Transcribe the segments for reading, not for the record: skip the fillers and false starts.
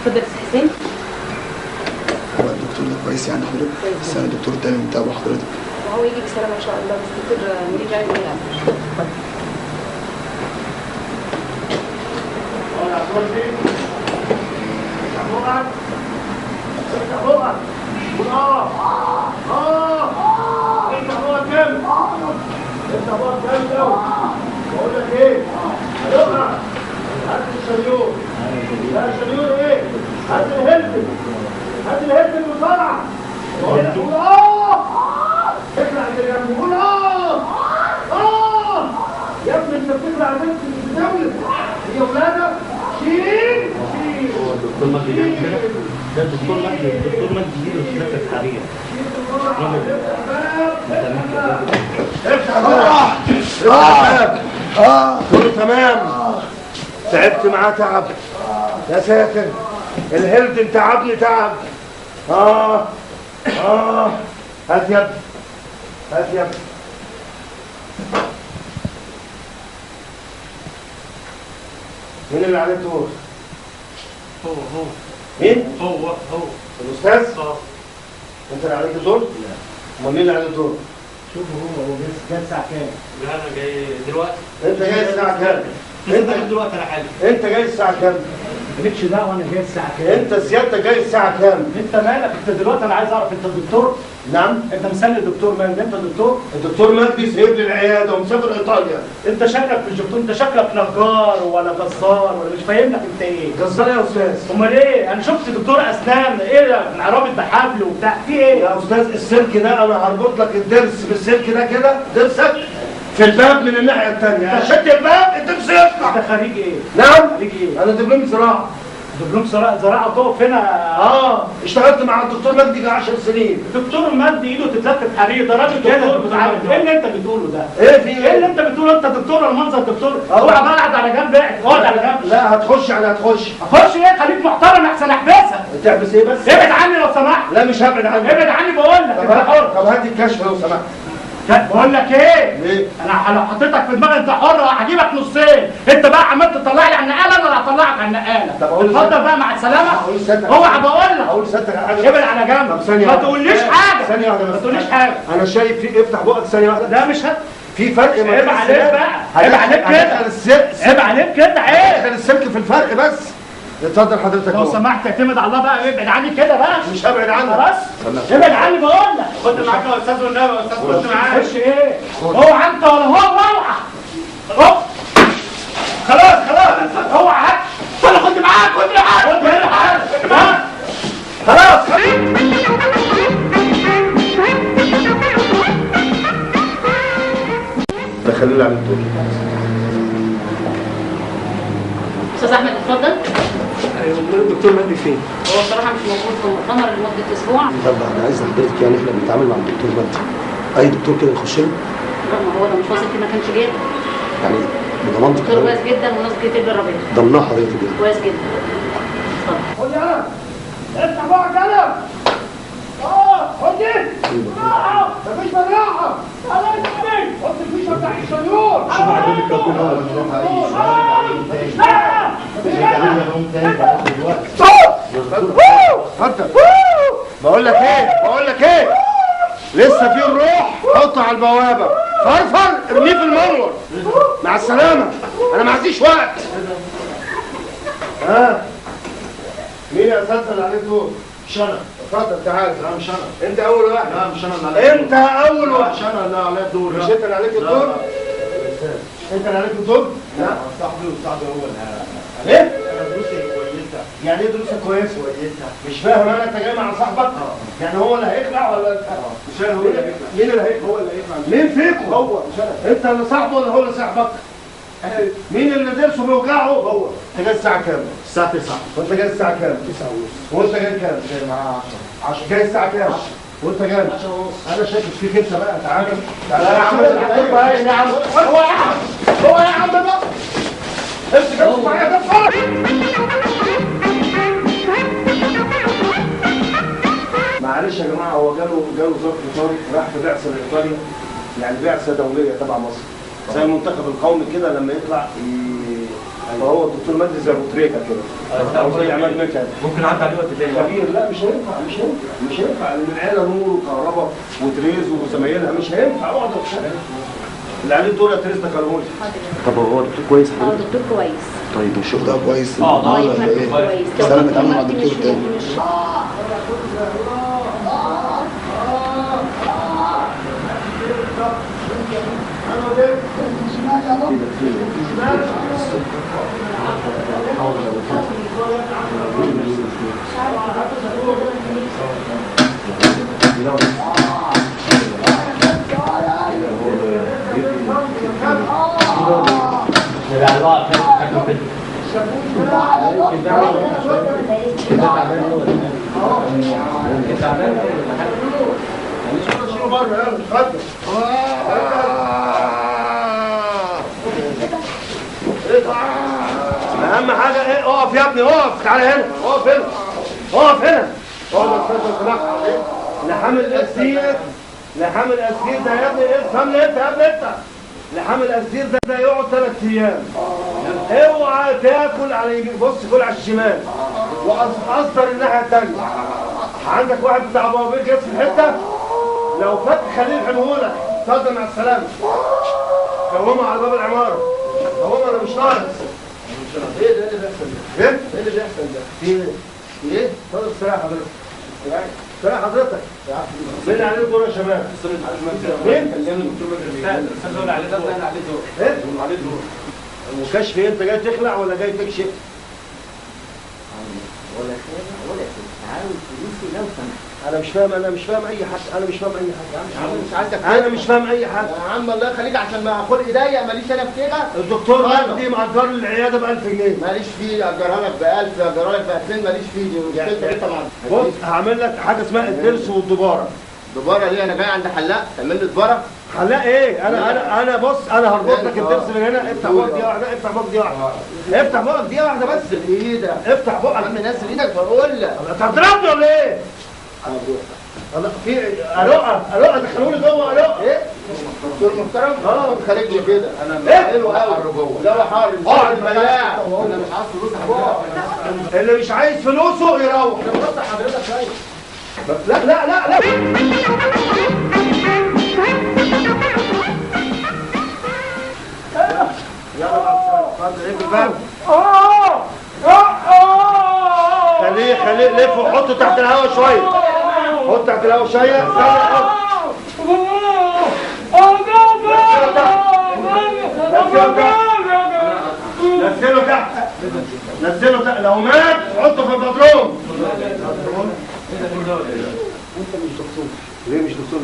اتفضل يا حسين. هو الدكتور ده كويس يعني حضرتك؟ بس انا الدكتور ده متابع حضرتك. وهو يجي بسلامه ان شاء الله، بس الدكتور مريض يعني يلعب. انت بقى كام ده؟ بقول لك ايه؟ هيقع. هات الشنيور. لا الشنيور ايه؟ هات الهلفل. هات الهلفل بسرعه. بقول لك قول اطلع اللي جنبه قول يا ابني انت بتطلع بنت بتولد. هي ولادك شيل. هو الدكتور مجدي جاب كده؟ ده الدكتور مجدي دي له ثلاثة حرية. افتح الباب. كله تمام. تعبت معاه تعب. يا ساتر الهلد تعبني تعب. هات يا ابني. هات يا ابني. مين اللي عليه الدور؟ هو مين؟ هو الأستاذ؟ أنت اللي عليك الدور؟ لا. أمال مين اللي عليه الدور؟ شوفوا هو جاي الساعة كام؟ لا أنا جاي دلوقتي. أنت جاي الساعة كام؟ أنت دلوقتي أنا حالي. أنت جاي الساعة كام؟ مالكش دعوة أنا جاي الساعة كام؟ أنت سيادتك جاي الساعة كام؟ أنت مالك؟ أنت دلوقتي أنا عايز أعرف أنت دكتور؟ نعم؟ أنت مسلي الدكتور مالك؟ أنت دكتور؟ الدكتور مجدي سايب لي العيادة ومسافر إيطاليا. أنت شكلك مش دكتور، أنت شكلك نجار ولا جزار ولا مش فاهم لك أنت إيه؟ جزار يا أستاذ. أمال إيه؟ أنا شفت دكتور أسنان، إيه رابط بحبل وبتاع، في إيه؟ يا أستاذ السلك ده أنا هربط لك الضرس بالسلك ده كده، ضرسك في الباب من الناحية التانية. شد الباب الضرس يطلع. أنت خريج إيه؟ نعم؟ خريج إيه؟ أنا دبلوم زراعة. دبلوم زراعة تقف هنا. اشتغلت مع الدكتور مجدي 10 سنين. دكتور مادي ايده تتلف بحرير، ده راجل دكتور بتعامل. ايه اللي انت بتقوله ده؟ ايه في ايه اللي انت بتقوله؟ انت دكتور ولا منظر دكتور؟ اوعى بقى اقعد على جنب، اقعد على جنب. لا هتخش يعني هتخش. اخش ايه؟ خليك محترم احسن احبسك. تحبس ايه بس؟ ابعد عني لو سمحت. لا مش هبعد عنك. ابعد عني بقول لك. انت حر. طب هات الكشف لو سمحت. بقول لك ايه؟ ليه؟ انا لو حطيتك في دماغي انت حر هجيبك نصين. انت بقى عمال تطلع لي على النقاله ولا هطلعك على النقاله؟ طب اقول اتفضل بقى مع السلامه. اقول لساتك. اوعى بقول لك. اقول لساتك على حاجه. ابعد على جنب. طب ثانيه ما واحده. تقوليش حاجه. ثانيه واحده بس. ما تقوليش حاجه. انا شايف في افتح بقك ثانيه واحده. لا مش في فرق ما عيب عليك بقى. عيب عليك كده. عيب عليك كده. عيب. السلك في الفرق بس. اتفضل حضرتك. لو سمحت اعتمد على الله بقى. ابعد عني كده بقى. مش هبعد عنك. خلاص. ابعد عني بقول لك. خد معاك يا استاذ والنبي يا استاذ. خد معاك. خش ايه؟ اوعى انت ولا هو اوعى. خلاص اوعى هات. ولا خد معاك. خد معاك. خلاص. دخلوا لي على الدور. استاذ احمد اتفضل. ايوه الدكتور مجدي فين؟ هو بصراحه مش موجود في المؤتمر لمده اسبوع. طب انا عايز حضرتك يعني احنا بنتعامل مع الدكتور مجدي. اي دكتور كده يخش له؟ ما هو ده مش واثق فيه، ما كانش جاي. يعني بضمانتك دكتور كويس جدا وناس كتير جربته. ضمنها حضرتك كده. كويس جدا. اتفضل. خد يا افتح بقى كلام. خد دي. مفيش مراحه. حط الفيشه بتاع الشنيور. شوف حضرتك ربنا هو اللي نروح اتفضل. بقول لك ايه لسه في الروح. حطه على البوابه. فرفر ارميه في المنور. مع السلامه. انا ما عنديش وقت. مين يا اساتذه اللي عليه الدور؟ مش أنا. اتفضل تعالى. لا مش أنا. انت اول واحد. لا مش أنا اللي عليا. انت اول واحد. مش أنا اللي عليا الدور. مش انت اللي عليك الدور؟ انت اللي عليك الدور؟ لا صاحبي هو اللي ليه؟ أنا دروسي كويسة. يعني ايه دروسك كويسه؟ كويسة. مش فاهم انا. انت جاي مع صاحبك؟ يعني هو اللي هيخلع ولا مش أنا هو اللي هيخلع. مين اللي هيخلع؟ هو اللي هيخلع. مين فيكم؟ هو مش أنا. انت اللي صاحبه ولا هو اللي صاحبك؟ مين اللي درسه بيوجعه؟ هو. انت جاي الساعه كام؟ الساعة 9. وانت جاي الساعه كام؟ 9 ونص. وانت جاي كام؟ جاي معاه 10. جاي الساعه كام؟ وانت جاي 10 ونص. انا شاكك فيك انت بقى. تعالى يا عم يا عم. هو يا عم بقى. امسك امسك معايا ده بسرعه. معلش يا جماعه هو جاله ظرف طارئ. راح في بعثه لايطاليا. يعني بعثه دوليه تبع مصر. زي المنتخب القومي كده لما يطلع فهو الدكتور مجدي زي ابو تريكه كده او زي عماد مكعب. ممكن اعدي عليه وقت تاني. كبير. لا مش هينفع مش هينفع لان العيله نور وكهرباء وتريز وزمايلها مش هينفع. اقعد اللي عليه الدور يا تريز ده كلموني. طب هو دكتور كويس حضرتك؟ دكتور كويس. طيب الشوف ده كويس؟ يفهم ايه؟ كويس. بس انا متعامل مع الدكتور تاني. اهم حاجه ايه؟ اقف يا ابني اقف. تعالى هنا. اقف هنا. اقف هنا. اقعد يا استاذ لو سمحت. لحام الاسير ده يا ابني افهمني انت يا ابني انت. لحام الاسير ده يقعد 3 ايام. اوعى تاكل على يمين. بص كل على الشمال وقصر الناحيه الثانيه. عندك واحد بتاع بوابير جاي في الحته لو فات خليه يحمهولك. اتفضل مع السلامه. قومها على باب العماره. قومها انا مش ناقص. ايه ده اللي بيحصل ده؟ ايه اللي بيحصل ده؟ في ايه؟ اتفضل استريح حضرتك. استريح حضرتك. مين اللي عليه الدور يا شباب؟ مين؟ الاستاذ هو عليه دور. ايه؟ عليه دور. وكشف ايه؟ انت جاي تخلع ولا جاي تكشف؟ ولا خير ولا خير. عاوز فلوسي لو سمحت. انا مش فاهم اي حاجه. انا مش فاهم اي حاجه. يا عم الله يخليك عشان ما خلقي ضيق ماليش انا في كده. الدكتور مجدي مأجر لي العياده ب 1000 جنيه. ماليش فيه. اجرها لك ب 1000 اجرها لك ب 2000 ماليش فيه. دي مشكلتك انت مع بص هعمل لك حاجه اسمها الدرس والدباره. دباره ليه؟ انا جاي عند حلاق تعمل لي دباره. حلاق ايه؟ انا بص انا هربط لك الدرس من هنا. افتح بقك دقيقه واحده. افتح بقك دقيقه واحده بس. ايدك. افتح بقك. يا عم نزل ايدك بقول لك. انت هتضربني ولا ايه؟ الله في الوقه دخلوني جوه. الوقه ايه؟ دكتور محترم؟ ما تخليكش كده. ايه؟ حلو قوي. لا حار. اقعد بلاع. انا مش عايز فلوس حضرتك. اللي مش عايز فلوسه يروح. بص حضرتك شويه. لا يلا اتفضل. ايه بالباب؟ خليه لف وحطه تحت الهواء شويه. حط تحت الهواء شويه. نزله تحت. لو مات حطه في البدروم. انت مش دكتور. ليه مش دكتور؟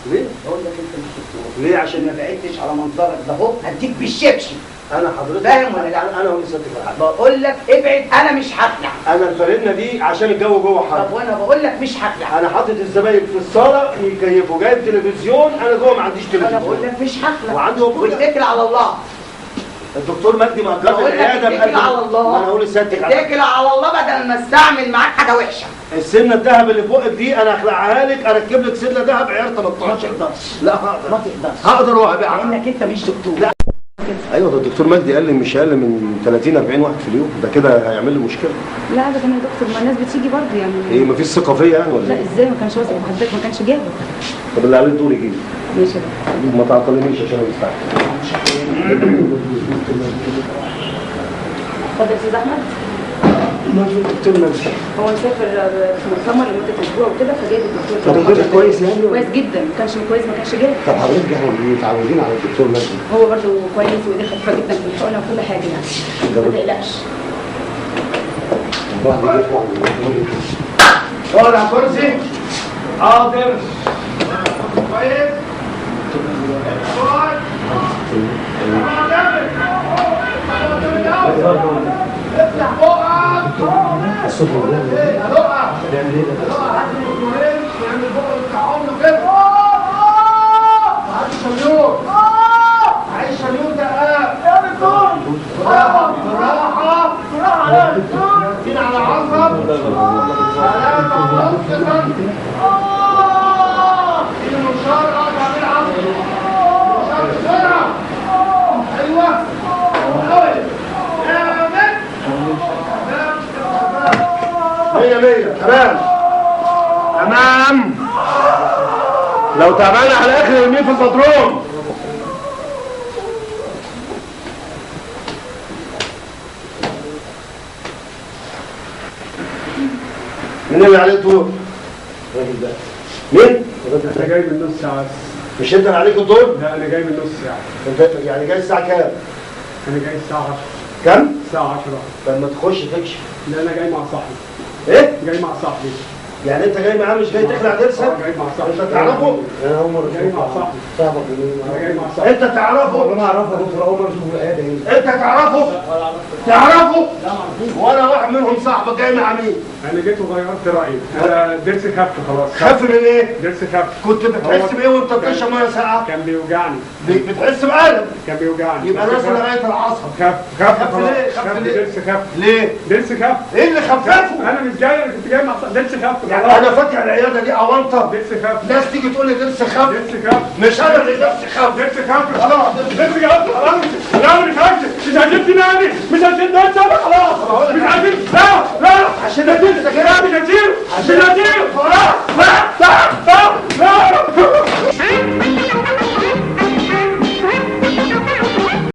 ليه؟ بقول لك انت مش دكتور. ليه؟ عشان ما بعدتش على منظرك ده اهو هديك بالشبشب. انا حضرتك فاهم ولا لا؟ انا هو لسه فرحان. بقول لك ابعد. انا مش هخلع. انا الفرنه دي عشان الجو جوه حر. طب وانا بقول لك مش هخلع. انا حاطط الزباين في الصاله يكيفوا. جايب تلفزيون. انا جوه ما عنديش انا تلفزيون. بقول لك مش هخلع. وعنده واتكل على الله. الدكتور مجدي مأجر بقول لك العياده ب 1000 اتكل على الله. انا هقول لسيادتك اتكل على الله بدل ما استعمل معاك حاجه وحشه. السنه الذهب اللي فوقك دي انا هخلعها لك. اركب لك سنه ذهب عيار 13. لا هقدر. ما تقدرش. هقدر وابيعها. لانك انت مش دكتور. لا. ايوه ده الدكتور مجدي قال لي مش اقل من 30 40 واحد في اليوم. ده كده هيعمل لي مشكله. لا ابدا يا دكتور، ما الناس بتيجي برضه يعني. ايه مفيش ثقه فيا يعني ولا لا ايه؟ ازاي؟ ما كانش واثق في حضرتك، ما كانش جابه. طب اللي عليه الدور يجي لي. ماشي يا دكتور. ما تعطلنيش عشان انا مستعجل. اتفضل يا استاذ احمد. الدكتور مجدي. هو مسافر في مؤتمر لمده اسبوع وكده فجايب الدكتور. طب الدكتور كويس يعني؟ كويس جدا. ما كانش كويس ما كانش جاي. طب حضرتك احنا متعودين على الدكتور مجدي. هو برضه كويس وايديه خفيفه جدا في الحقنه وكل حاجه يعني. ما تقلقش. الواحد يطلع من الدكتور. اقعد على الكرسي. حاضر. كويس. اقعد. افتح بقك. الصوت موجود. هلقع. هنعمل ايه ده؟ نعمل بقى التعاون كده. عايز شميون. عايز شميون دقاق. يا دكتور. بالراحة. سين على عصب. 3 ونص سم. سين المنشار. اقطع بالعصب. المنشار بسرعة. ايوه. قوي. 100 100 تمام تمام. لو تعبان على الاخر ارميه في البدروم. مين اللي عليه الدور؟ الراجل ده. مين؟ انا جاي من نص ساعه. مش انت اللي عليك الدور؟ لا انا جاي من نص ساعه. انت يعني جاي الساعه كام؟ انا جاي الساعه 10. كام؟ الساعه 10. لما تخش تكشف. لا انا جاي مع صاحبي. ايه؟ جاي مع صاحبي. يعني انت جاي معاه مش جاي تخلع ضرسك؟ جاي مع صاحبي. انت تعرفه؟ انا اول مره جاي مع صاحبي. صاحبك مين؟ انا جاي مع صاحبي. انت تعرفه؟ انا اعرفها يا دكتور، اول مره اشوف العياده هنا. انت تعرفه؟ تعرفه؟ وانا واحد منهم صاحبك جاي مع مين؟ انا جيت وغيرت رايي. انا ضرسي خف خلاص. خف من ايه؟ ضرسي خف. كنت بتحس بايه وانت بتشرب ميه ساقعه؟ كان بيوجعني. بتحس بألم؟ كان بيوجعني. يبقى نازل لغايه العصب. خف خف ليه؟ خف ليه؟ ضرسي خف. ليه؟ ضرسي خف. ايه اللي خففه؟ انا مش جاي، انا كنت جاي مع ضرسي خف. يعني انا فاتح العياده دي اونطه. ضرسي خف. ناس تيجي تقول لي ضرس خف. ضرسي خف. مش انا اللي ضرسي خف. ضرسي خف. خلاص. ضرسي خف. خلاص. لا مش هكذب. مش هشيل نادي. مش هشيل ضرسي خلاص. مش هشيل. لا لا. عشان لا مش هشيل. مش هشيل. لا لا.